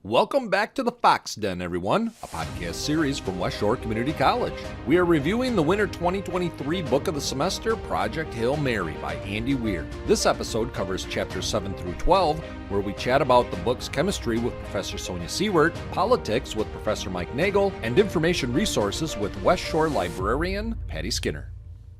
Welcome back to the Fox Den, everyone, a podcast series from West Shore Community College. We are reviewing the Winter 2023 book of the semester, Project Hail Mary by Andy Weir. This episode covers chapters 7 through 12, where we chat about the book's chemistry with Professor Sonia Siewert, politics with Professor Mike Nagel, and information resources with West Shore librarian Patty Skinner.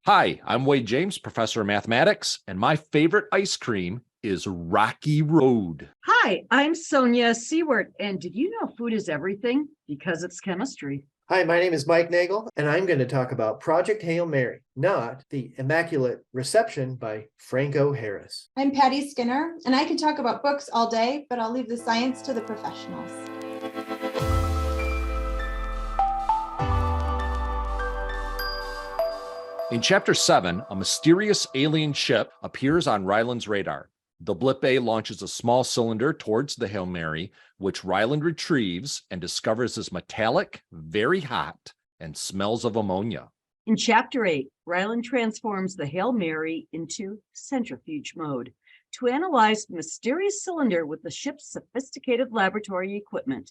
Hi, I'm Wade James, professor of mathematics, and my favorite ice cream is Rocky Road. Hi, I'm Sonia Siewert, and did you know food is everything? Because it's chemistry. Hi, my name is Mike Nagel, and I'm going to talk about Project Hail Mary, not the Immaculate Reception by Franco Harris. I'm Patty Skinner, and I can talk about books all day, but I'll leave the science to the professionals. In Chapter 7, a mysterious alien ship appears on Ryland's radar. The Blip A launches a small cylinder towards the Hail Mary, which Ryland retrieves and discovers is metallic, very hot, and smells of ammonia. In Chapter 8, Ryland transforms the Hail Mary into centrifuge mode to analyze the mysterious cylinder with the ship's sophisticated laboratory equipment.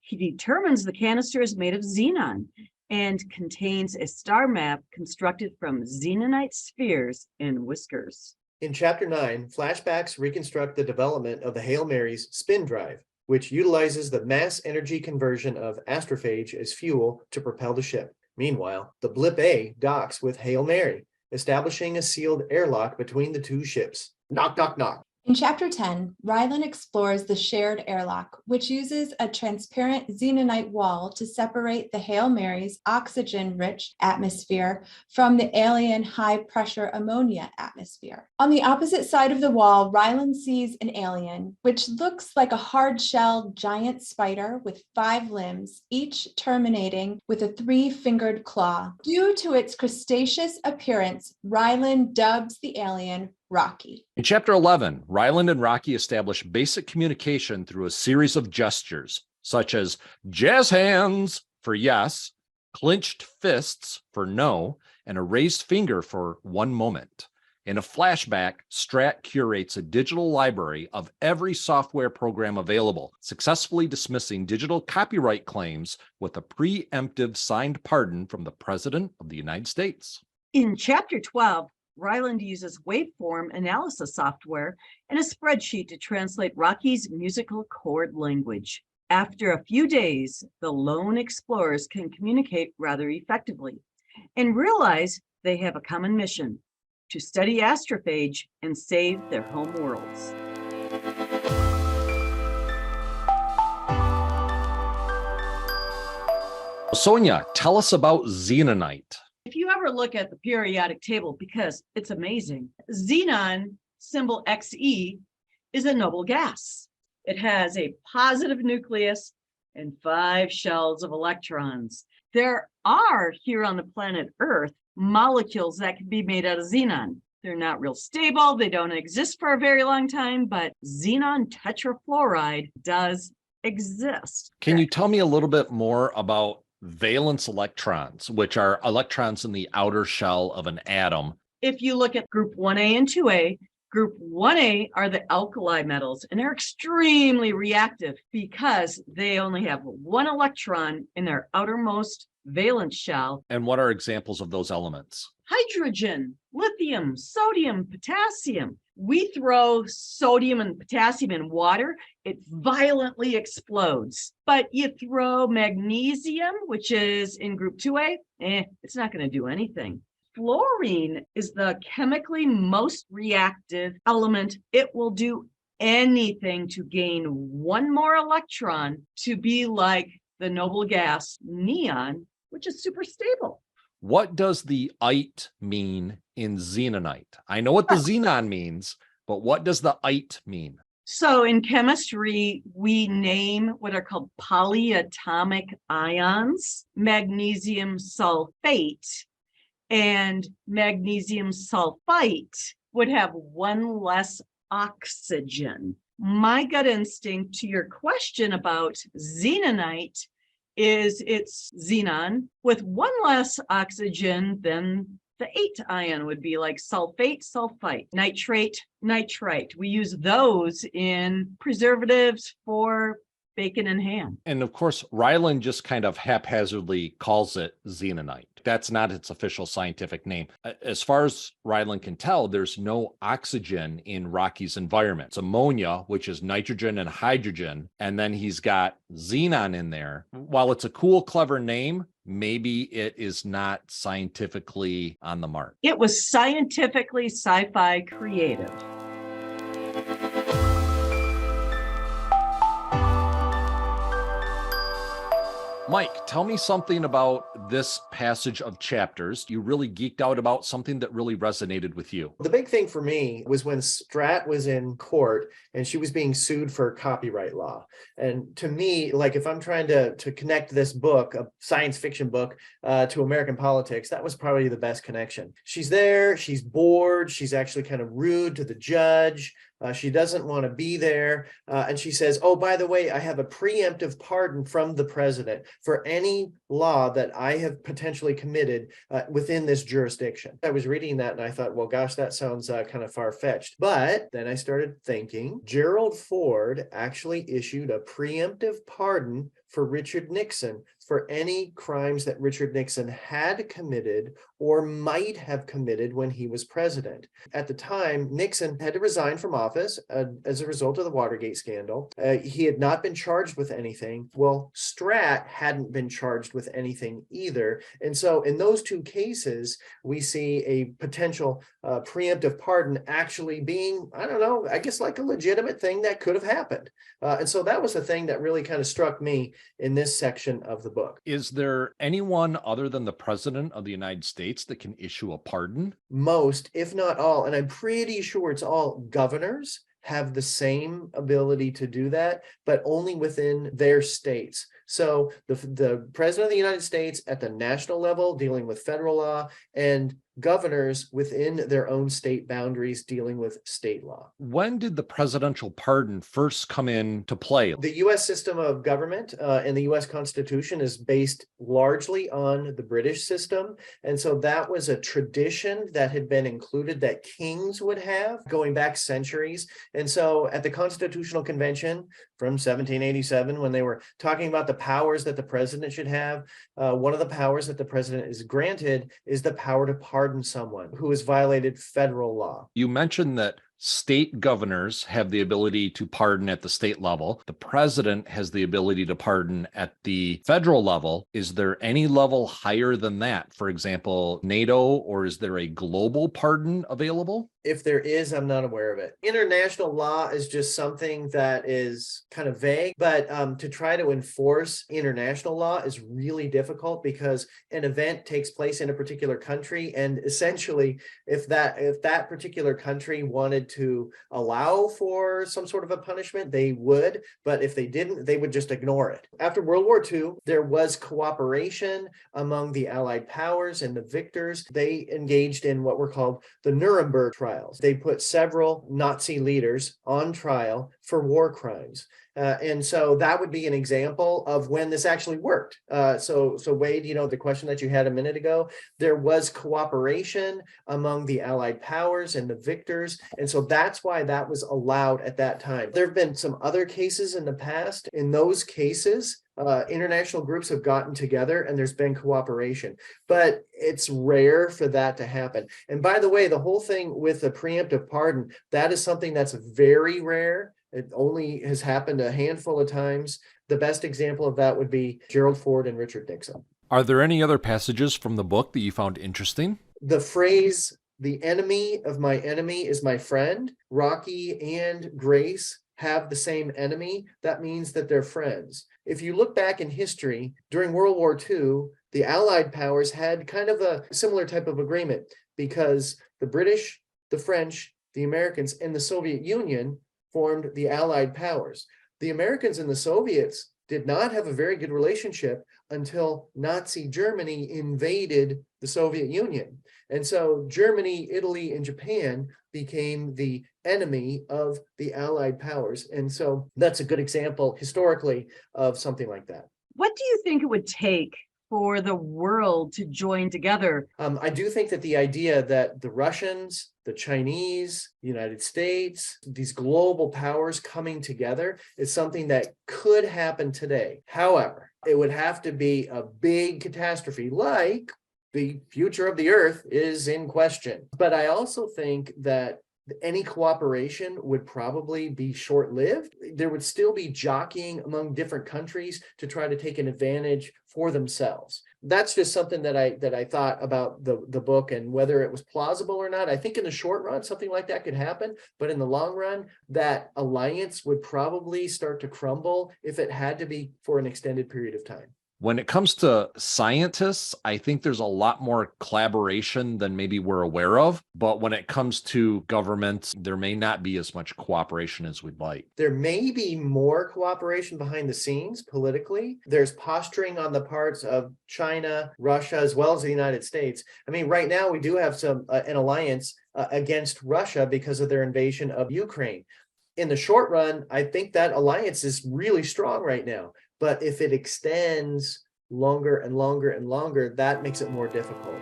He determines the canister is made of xenon and contains a star map constructed from xenonite spheres and whiskers. In Chapter 9, flashbacks reconstruct the development of the Hail Mary's spin drive, which utilizes the mass energy conversion of astrophage as fuel to propel the ship. Meanwhile, the Blip A docks with Hail Mary, establishing a sealed airlock between the two ships. Knock, knock, knock. In Chapter 10, Ryland explores the shared airlock, which uses a transparent xenonite wall to separate the Hail Mary's oxygen-rich atmosphere from the alien high-pressure ammonia atmosphere. On the opposite side of the wall, Ryland sees an alien, which looks like a hard-shelled giant spider with 5 limbs, each terminating with a 3-fingered claw. Due to its crustaceous appearance, Ryland dubs the alien Rocky. In Chapter 11, Ryland and Rocky establish basic communication through a series of gestures, such as jazz hands for yes, clenched fists for no, and a raised finger for one moment. In a flashback, Strat curates a digital library of every software program available, successfully dismissing digital copyright claims with a preemptive signed pardon from the President of the United States. In Chapter 12, Ryland uses waveform analysis software and a spreadsheet to translate Rocky's musical chord language. After a few days, the lone explorers can communicate rather effectively and realize they have a common mission: to study astrophage and save their home worlds. Sonia, tell us about Xenonite. If you ever look at the periodic table, because it's amazing, xenon, symbol Xe, is a noble gas. It has a positive nucleus and 5 shells of electrons. There are, here on the planet Earth, molecules that can be made out of xenon. They're not real stable, they don't exist for a very long time, but xenon tetrafluoride does exist. Can you tell me a little bit more about valence electrons, which are electrons in the outer shell of an atom? If you look at group 1A and 2A, group 1A are the alkali metals, and they're extremely reactive because they only have 1 electron in their outermost valence shell. And what are examples of those elements? Hydrogen, lithium, sodium, potassium. We throw sodium and potassium in water, it violently explodes. But you throw magnesium, which is in group 2A, it's not going to do anything. Fluorine is the chemically most reactive element. It will do anything to gain 1 more electron to be like the noble gas neon, which is super stable. What does the ite mean in xenonite? I know what the xenon means, but what does the ite mean? So in chemistry, we name what are called polyatomic ions, magnesium sulfate and magnesium sulfite would have 1 less oxygen. My gut instinct to your question about xenonite is it's xenon with 1 less oxygen than the 8 ion would be, like sulfate, sulfite, nitrate, nitrite. We use those in preservatives for bacon and ham. And of course, Ryland just kind of haphazardly calls it Xenonite. That's not its official scientific name. As far as Ryland can tell, there's no oxygen in Rocky's environment. It's ammonia, which is nitrogen and hydrogen, and then he's got xenon in there. While it's a cool, clever name, maybe it is not scientifically on the mark. It was scientifically sci-fi creative. Mike, tell me something about this passage of chapters. You really geeked out about something that really resonated with you. The big thing for me was when Strat was in court and she was being sued for copyright law. And to me, like if I'm trying to connect this book, a science fiction book, to American politics, that was probably the best connection. She's there, she's bored, she's actually kind of rude to the judge. She doesn't want to be there. And she says, oh, by the way, I have a preemptive pardon from the president for any law that I have potentially committed within this jurisdiction. I was reading that and I thought, well, gosh, that sounds kind of far-fetched. But then I started thinking, Gerald Ford actually issued a preemptive pardon for Richard Nixon for any crimes that Richard Nixon had committed or might have committed when he was president. At the time, Nixon had to resign from office as a result of the Watergate scandal. He had not been charged with anything. Well, Strat hadn't been charged with anything either. And so in those two cases, we see a potential preemptive pardon actually being, I don't know, I guess like a legitimate thing that could have happened. And so that was the thing that really kind of struck me in this section of the book. Is there anyone other than the president of the United States that can issue a pardon? Most, if not all, and I'm pretty sure it's all governors have the same ability to do that, but only within their states. So the president of the United States at the national level dealing with federal law, and governors within their own state boundaries dealing with state law. When did the presidential pardon first come into play? The U.S. system of government and the U.S. Constitution is based largely on the British system. And so that was a tradition that had been included that kings would have going back centuries. And so at the Constitutional Convention from 1787, when they were talking about the powers that the president should have, one of the powers that the president is granted is the power to pardon someone who has violated federal law. You mentioned that state governors have the ability to pardon at the state level. The president has the ability to pardon at the federal level. Is there any level higher than that? For example, NATO, or is there a global pardon available? If there is, I'm not aware of it. International law is just something that is kind of vague, but to try to enforce international law is really difficult because an event takes place in a particular country, and essentially, if that particular country wanted to allow for some sort of a punishment, they would, but if they didn't, they would just ignore it. After World War II, there was cooperation among the Allied powers and the victors. They engaged in what were called the Nuremberg trials. They put several Nazi leaders on trial for war crimes. And so that would be an example of when this actually worked. So Wade, the question that you had a minute ago, there was cooperation among the Allied powers and the victors. And so that's why that was allowed at that time. There have been some other cases in the past. In those cases, international groups have gotten together and there's been cooperation, but it's rare for that to happen. And by the way, the whole thing with the preemptive pardon, that is something that's very rare. It only has happened a handful of times. The best example of that would be Gerald Ford and Richard Nixon. Are there any other passages from the book that you found interesting? The phrase, "the enemy of my enemy is my friend," Rocky and Grace have the same enemy. That means that they're friends. If you look back in history, during World War II, the Allied powers had kind of a similar type of agreement because the British, the French, the Americans, and the Soviet Union formed the Allied powers. The Americans and the Soviets did not have a very good relationship until Nazi Germany invaded the Soviet Union. And so Germany, Italy, and Japan became the enemy of the Allied powers. And so that's a good example historically of something like that. What do you think it would take for the world to join together. I do think that the idea that the Russians, the Chinese, the United States, these global powers coming together is something that could happen today. However, it would have to be a big catastrophe, like the future of the Earth is in question. But I also think that any cooperation would probably be short-lived. There would still be jockeying among different countries to try to take an advantage for themselves. That's just something that I thought about the book and whether it was plausible or not. I think in the short run, something like that could happen, but in the long run, that alliance would probably start to crumble if it had to be for an extended period of time. When it comes to scientists, I think there's a lot more collaboration than maybe we're aware of. But when it comes to governments, there may not be as much cooperation as we'd like. There may be more cooperation behind the scenes politically. There's posturing on the parts of China, Russia, as well as the United States. I mean, right now we do have an alliance against Russia because of their invasion of Ukraine. In the short run, I think that alliance is really strong right now. But if it extends longer and longer and longer, that makes it more difficult.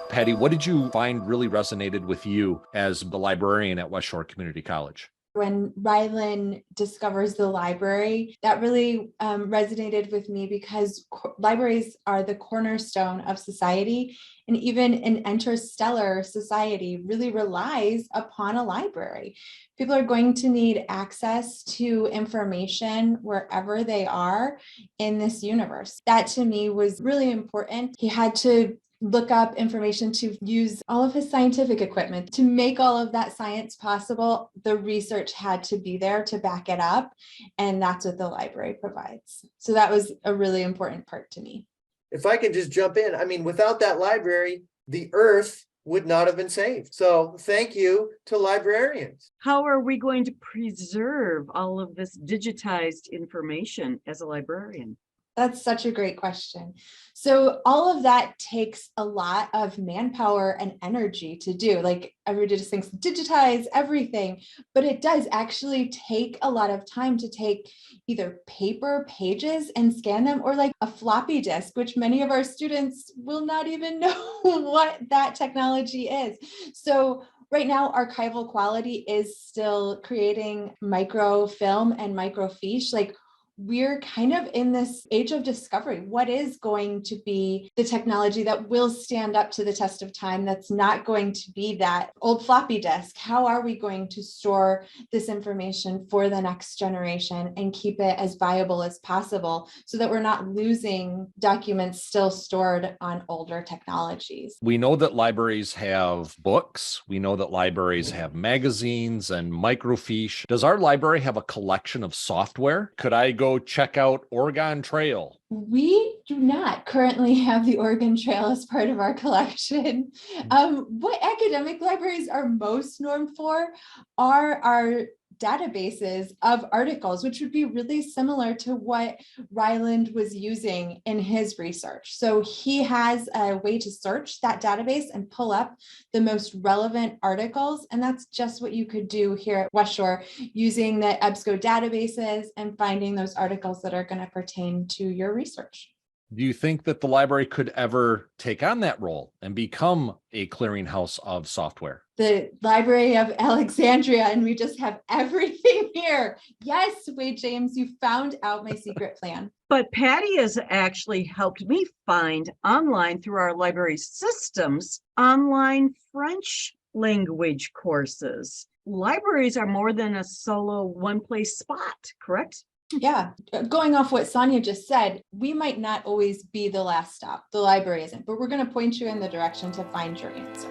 Patty, what did you find really resonated with you as the librarian at West Shore Community College? When Rylan discovers the library, that really resonated with me because libraries are the cornerstone of society, and even an interstellar society really relies upon a library. People are going to need access to information wherever they are in this universe. That to me was really important. He had to look up information to use all of his scientific equipment to make all of that science possible. The research had to be there to back it up, and that's what the library provides. So that was a really important part to me. If I could just jump in, I mean, without that library, the Earth would not have been saved. So thank you to librarians. How are we going to preserve all of this digitized information as a librarian? That's such a great question. So all of that takes a lot of manpower and energy to do. Like everybody just thinks digitize everything, but it does actually take a lot of time to take either paper pages and scan them, or like a floppy disk, which many of our students will not even know what that technology is. So right now, archival quality is still creating microfilm and microfiche. Like we're kind of in this age of discovery. What is going to be the technology that will stand up to the test of time that's not going to be that old floppy disk? How are we going to store this information for the next generation and keep it as viable as possible so that we're not losing documents still stored on older technologies? We know that libraries have books. We know that libraries have magazines and microfiche. Does our library have a collection of software? Could I go check out Oregon Trail? We do not currently have the Oregon Trail as part of our collection. What academic libraries are most known for are our databases of articles, which would be really similar to what Ryland was using in his research. So he has a way to search that database and pull up the most relevant articles. And that's just what you could do here at West Shore using the EBSCO databases and finding those articles that are going to pertain to your research. Do you think that the library could ever take on that role and become a clearinghouse of software? The Library of Alexandria, and we just have everything here. Yes, Wade James, you found out my secret plan. But Patty has actually helped me find online through our library systems, online French language courses. Libraries are more than a solo one-place spot, correct? Yeah, going off what Sonia just said, we might not always be the last stop. The library isn't, but we're going to point you in the direction to find your answer.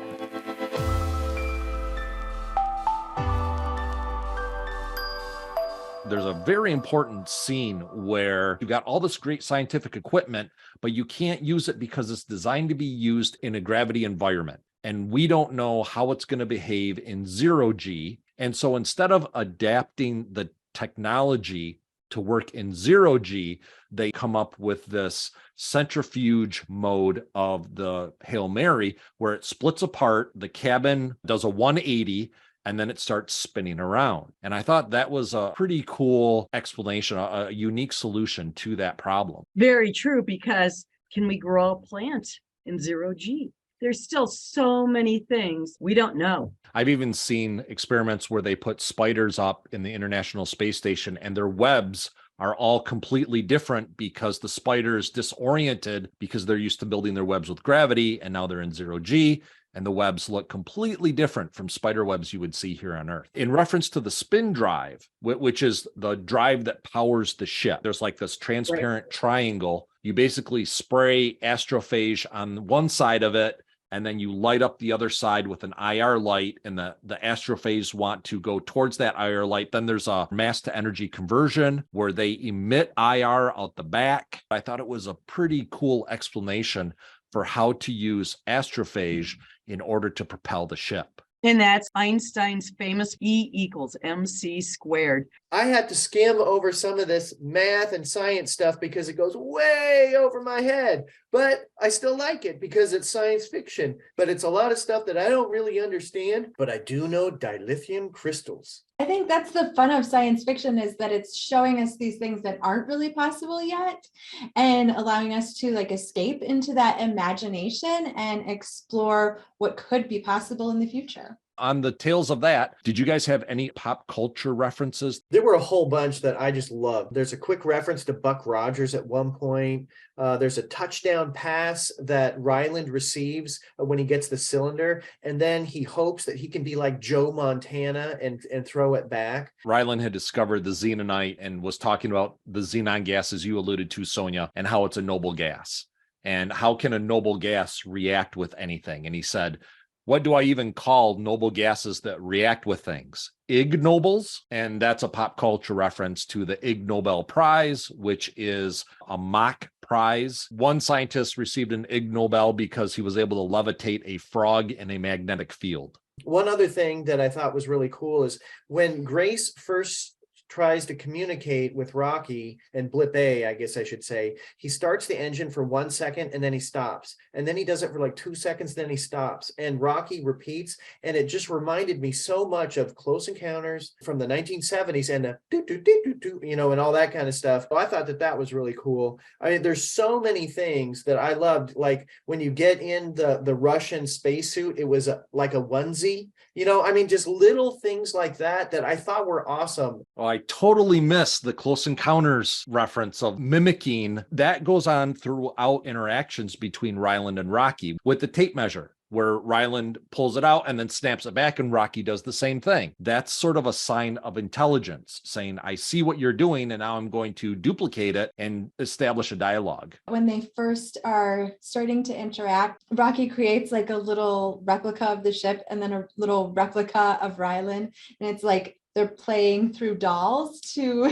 There's a very important scene where you got all this great scientific equipment, but you can't use it because it's designed to be used in a gravity environment. And we don't know how it's going to behave in 0G. And so instead of adapting the technology to work in 0G, they come up with this centrifuge mode of the Hail Mary where it splits apart. The cabin does a 180 and then it starts spinning around. And I thought that was a pretty cool explanation, a unique solution to that problem. Very true, because can we grow a plant in 0G? There's still so many things we don't know. I've even seen experiments where they put spiders up in the International Space Station and their webs are all completely different because the spider's disoriented because they're used to building their webs with gravity, and now they're in 0G. And the webs look completely different from spider webs you would see here on Earth. In reference to the spin drive, which is the drive that powers the ship, there's like this transparent triangle. You basically spray astrophage on one side of it, and then you light up the other side with an IR light, and the astrophages want to go towards that IR light. Then there's a mass to energy conversion where they emit IR out the back. I thought it was a pretty cool explanation for how to use astrophage in order to propel the ship. And that's Einstein's famous E equals MC squared. I had to skim over some of this math and science stuff because it goes way over my head, but I still like it because it's science fiction, but it's a lot of stuff that I don't really understand, but I do know dilithium crystals. I think that's the fun of science fiction, is that it's showing us these things that aren't really possible yet and allowing us to like escape into that imagination and explore what could be possible in the future. On the tails of that, did you guys have any pop culture references? There were a whole bunch that I just loved. There's a quick reference to Buck Rogers at one point. There's a touchdown pass that Ryland receives when he gets the cylinder, and then he hopes that he can be like Joe Montana and throw it back. Ryland had discovered the Xenonite and was talking about the xenon gas, as you alluded to, Sonia, and how it's a noble gas. And how can a noble gas react with anything? And he said, what do I even call noble gases that react with things? Ig Nobles. And that's a pop culture reference to the Ig Nobel Prize, which is a mock prize. One scientist received an Ig Nobel because he was able to levitate a frog in a magnetic field. One other thing that I thought was really cool is when Grace first tries to communicate with Rocky and Blip A, I guess I should say, he starts the engine for 1 second and then he stops. And then he does it for like 2 seconds, then he stops. And Rocky repeats. And it just reminded me so much of Close Encounters from the 1970s and the do, you know, and all that kind of stuff. So I thought that that was really cool. I mean, there's so many things that I loved. Like when you get in the Russian spacesuit, it was like a onesie. You know, I mean, just little things like that that I thought were awesome. Oh, I totally missed the Close Encounters reference of mimicking. That goes on throughout interactions between Ryland and Rocky with the tape measure, where Ryland pulls it out and then snaps it back, and Rocky does the same thing. That's sort of a sign of intelligence, saying, I see what you're doing, and now I'm going to duplicate it and establish a dialogue. When they first are starting to interact, Rocky creates like a little replica of the ship and then a little replica of Ryland. And it's like they're playing through dolls to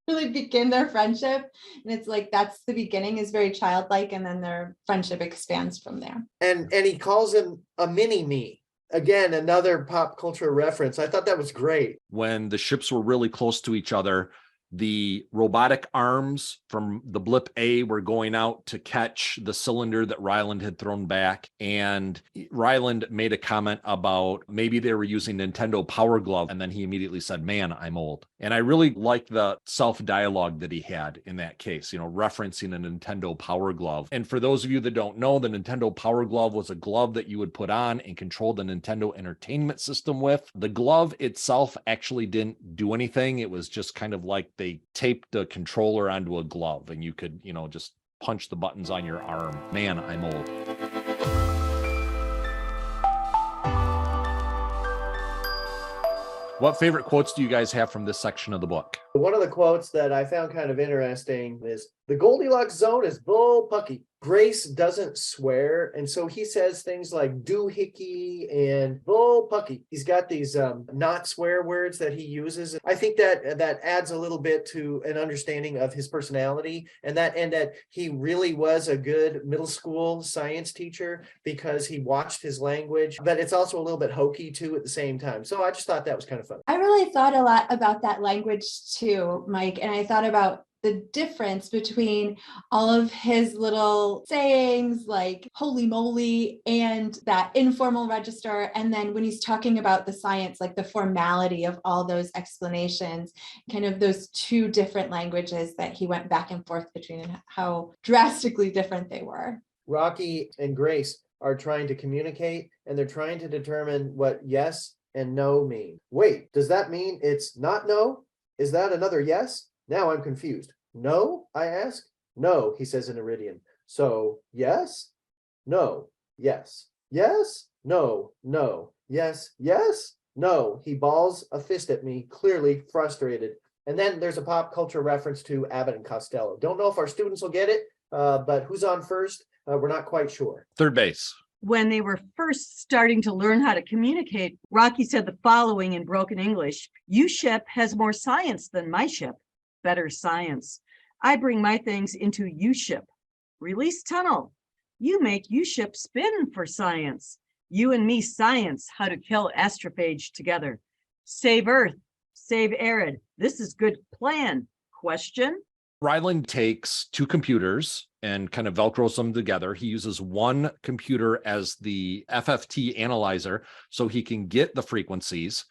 really begin their friendship. And it's like, that's the beginning, is very childlike, and then their friendship expands from there. And he calls him a mini-me. Again, another pop culture reference. I thought that was great. When the ships were really close to each other, the robotic arms from the Blip A were going out to catch the cylinder that Ryland had thrown back. And Ryland made a comment about maybe they were using Nintendo Power Glove. And then he immediately said, man, I'm old. And I really liked the self-dialogue that he had in that case, you know, referencing a Nintendo Power Glove. And for those of you that don't know, the Nintendo Power Glove was a glove that you would put on and control the Nintendo Entertainment System with. The glove itself actually didn't do anything. It was just kind of like they taped the controller onto a glove and you could, you know, just punch the buttons on your arm. Man, I'm old. What favorite quotes do you guys have from this section of the book? One of the quotes that I found kind of interesting is, the Goldilocks zone is bullpucky. Grace doesn't swear, and so he says things like doohickey and bullpucky. He's got these not swear words that he uses. I think that adds a little bit to an understanding of his personality, and that he really was a good middle school science teacher because he watched his language, but it's also a little bit hokey too at the same time. So I just thought that was kind of fun. I really thought a lot about that language too, Mike, and I thought about the difference between all of his little sayings like holy moly and that informal register. And then when he's talking about the science, like the formality of all those explanations, kind of those two different languages that he went back and forth between and how drastically different they were. Rocky and Grace are trying to communicate, and they're trying to determine what yes and no mean. Wait, does that mean it's not no? Is that another yes? Now I'm confused. No, I ask. No, he says in Iridian. So yes, no, yes, yes, no, no, yes, yes, no. He balls a fist at me, clearly frustrated. And then there's a pop culture reference to Abbott and Costello. Don't know if our students will get it, but who's on first? We're not quite sure. Third base. When they were first starting to learn how to communicate, Rocky said the following in broken English: "You ship has more science than my ship. Better science. I bring my things into you ship. Release tunnel. You make you ship spin for science. You and me science how to kill astrophage together. Save Earth. Save Arid. This is good plan. Question?" Ryland takes two computers and kind of Velcros them together. He uses one computer as the FFT analyzer so he can get the frequencies.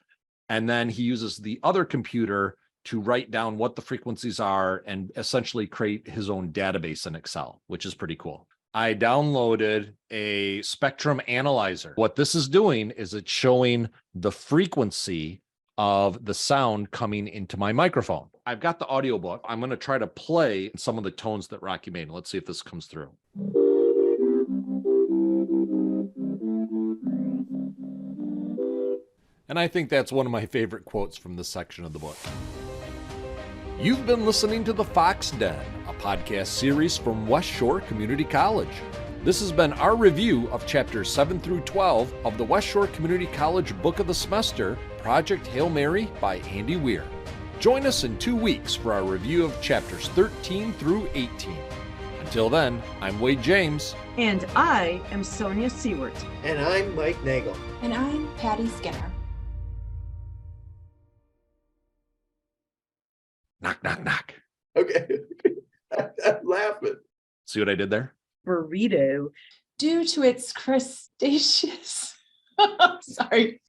And then he uses the other computer to write down what the frequencies are and essentially create his own database in Excel, which is pretty cool. I downloaded a spectrum analyzer. What this is doing is it's showing the frequency of the sound coming into my microphone. I've got the audiobook. I'm going to try to play some of the tones that Rocky made. Let's see if this comes through. And I think that's one of my favorite quotes from this section of the book. You've been listening to The Fox Den, a podcast series from West Shore Community College. This has been our review of chapters 7 through 12 of the West Shore Community College Book of the Semester, Project Hail Mary by Andy Weir. Join us in 2 weeks for our review of chapters 13 through 18. Until then, I'm Wade James. And I am Sonia Seward. And I'm Mike Nagel. And I'm Patty Skinner. Knock, knock, knock. Okay. I'm laughing. See what I did there? Burrito. Due to its crustaceous, sorry,